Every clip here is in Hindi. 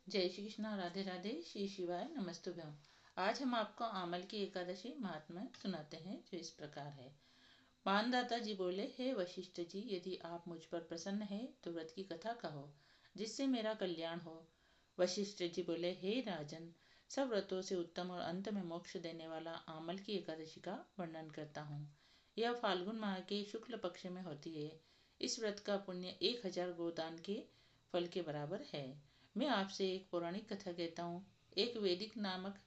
जय श्री कृष्णा। राधे राधे। श्री शिवाय नमस्तुभ्यम। आज हम आपको आमल की एकादशी महात्म्य सुनाते हैं, जो इस प्रकार है। मानदाता जी बोले, हे वशिष्ठ जी, यदि आप मुझ पर प्रसन्न हैं तो व्रत की कथा कहो, जिससे मेरा कल्याण हो। वशिष्ठ जी बोले, हे राजन, सब व्रतों से उत्तम और अंत में मोक्ष देने वाला आमल की एकादशी का वर्णन करता हूँ। यह फाल्गुन माह के शुक्ल पक्ष में होती है। इस व्रत का पुण्य 1000 गोदान के फल के बराबर है। मैं आपसे एक पौराणिक कथा कहता हूँ। एक वैदिक नामक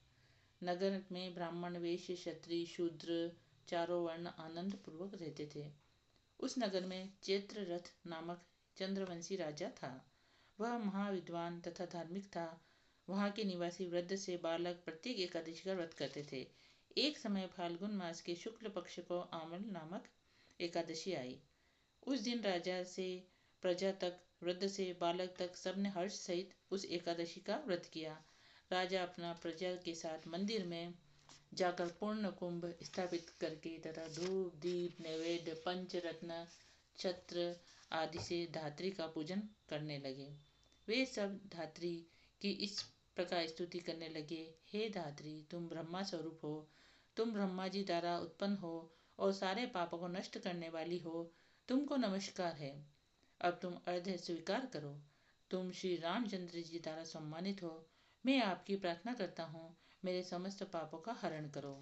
नगर में ब्राह्मण, वैश्य, क्षत्रिय, शूद्र चारों वर्ण आनंद पूर्वक रहते थे। उस नगर में चैत्ररथ नामक चंद्रवंशी राजा था। वह महाविद्वान तथा धार्मिक था। वहाँ के निवासी वृद्ध से बालक प्रत्येक एकादशी का व्रत करते थे। एक समय फाल्गुन मास के शुक्ल पक्ष को आमल नामक एकादशी आई। उस दिन राजा से प्रजा तक, वृद्ध से बालक तक, सबने हर्ष सहित उस एकादशी का व्रत किया। राजा अपना प्रजा के साथ मंदिर में जाकर पूर्ण कुंभ स्थापित करके तथा धूप, दीप, नैवेद्य, पंचरत्न, छत्र आदि से धात्री का पूजन करने लगे। वे सब धात्री की इस प्रकार स्तुति करने लगे, हे धात्री, तुम ब्रह्मा स्वरूप हो, तुम ब्रह्मा जी द्वारा उत्पन्न हो और सारे पापों को नष्ट करने वाली हो। तुमको नमस्कार है। अब तुम अर्घ्य स्वीकार करो। तुम श्री रामचंद्र जी द्वारा सम्मानित हो। मैं आपकी प्रार्थना करता हूँ, मेरे समस्त पापों का हरण करो।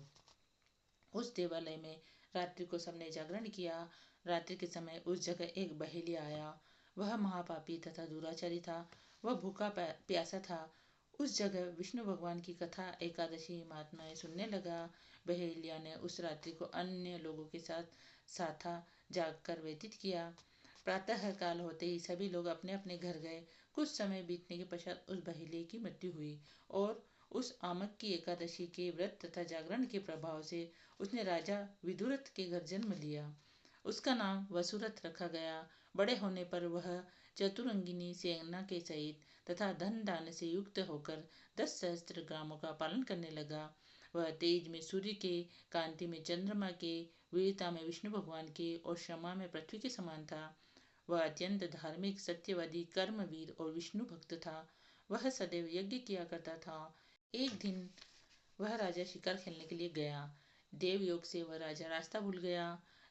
उस देवालय में रात्रि को सबने जागरण किया। रात्रि के समय उस जगह एक बहेलिया आया। वह महापापी तथा दुराचारी था। वह भूखा प्यासा था। उस जगह विष्णु भगवान की कथा एकादशी महात्माएं सुनने लगा। बहेलिया ने उस रात्रि को अन्य लोगों के साथ साथा जागकर व्यतीत किया। प्रातः काल होते ही सभी लोग अपने अपने घर गए। कुछ समय बीतने के पश्चात उस बहेलिये की मृत्यु हुई और उस आमक की एकादशी के व्रत तथा जागरण के प्रभाव से उसने राजा विदुरथ के घर जन्म लिया। उसका नाम वसुरथ रखा गया। बड़े होने पर वह चतुरंगिनी सेना के सहित तथा धन दान से युक्त होकर 10 सहस्त्र ग्रामों का पालन करने लगा। वह तेज में सूर्य के, कांति में चंद्रमा के, वीरता में विष्णु भगवान के और क्षमा में पृथ्वी के समान था। वह अत्यंत धार्मिक, सत्यवादी, कर्मवीर और विष्णु भक्त था। वह सदैव यज्ञ किया करता था। एक दिन वह राजा शिकार खेलने के लिए गया। देव योग से वह राजा रास्ता भूल गया।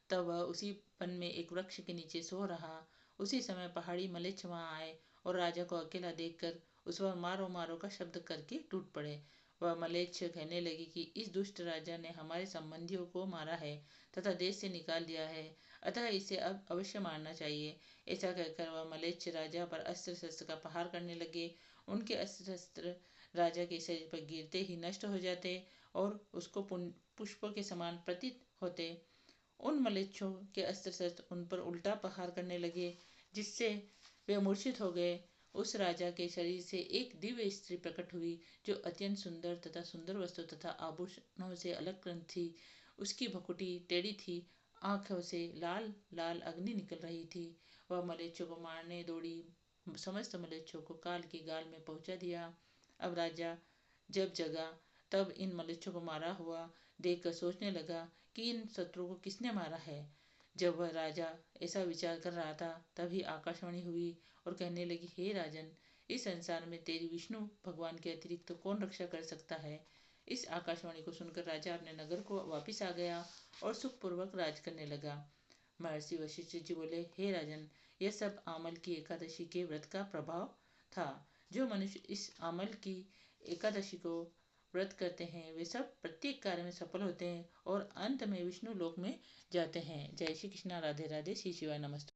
तब वह उसी वन में एक वृक्ष के नीचे सो रहा। उसी समय पहाड़ी मलेच्छ वहां आए और राजा को अकेला देखकर उस पर मारो मारो का शब्द करके टूट पड़े। वह मलेच्छ कहने लगी कि इस दुष्ट राजा ने हमारे संबंधियों को मारा है तथा देश से निकाल दिया है, अतः इसे अब अवश्य मारना चाहिए। ऐसा कहकर वह मलेच्छ राजा पर अस्त्र शस्त्र का प्रहार करने लगे। उनके अस्त्र शस्त्र राजा के शरीर पर गिरते ही नष्ट हो जाते और उसको पुष्पों के समान प्रतीत होते। उन मलेच्छों के अस्त्र शस्त्र उन पर उल्टा प्रहार करने लगे, जिससे वे मूर्छित हो गए। उस राजा के शरीर से एक दिव्य स्त्री प्रकट हुई, जो अत्यंत सुंदर तथा सुंदर वस्त्र तथा आभूषणों से अलंकृत थी। उसकी भकुटी टेढ़ी थी, आंखों से लाल लाल अग्नि निकल रही थी। वह मलेच्छों को मारने दौड़ी, समस्त मलेच्छों को काल की गाल में पहुंचा दिया। अब राजा जब जगा तब इन मलेच्छों को मारा हुआ देखकर सोचने लगा कि इन शत्रुओं को किसने मारा है। जब वह राजा ऐसा विचार कर रहा था, तभी आकाशवाणी हुई और कहने लगी, हे राजन, इस संसार में तेरी विष्णु भगवान के अतिरिक्त तो कौन रक्षा कर सकता है। इस आकाशवाणी को सुनकर राजा अपने नगर को वापिस आ गया और सुखपूर्वक राज करने लगा। महर्षि वशिष्ठ जी बोले, हे राजन, यह सब आमल की एकादशी के व्रत का प्रभाव था। जो मनुष्य इस आमल की एकादशी को व्रत करते हैं, वे सब प्रत्येक कार्य में सफल होते हैं और अंत में विष्णु लोक में जाते हैं। जय श्री कृष्णा। राधे राधे। श्री शिवाय नमस्ते।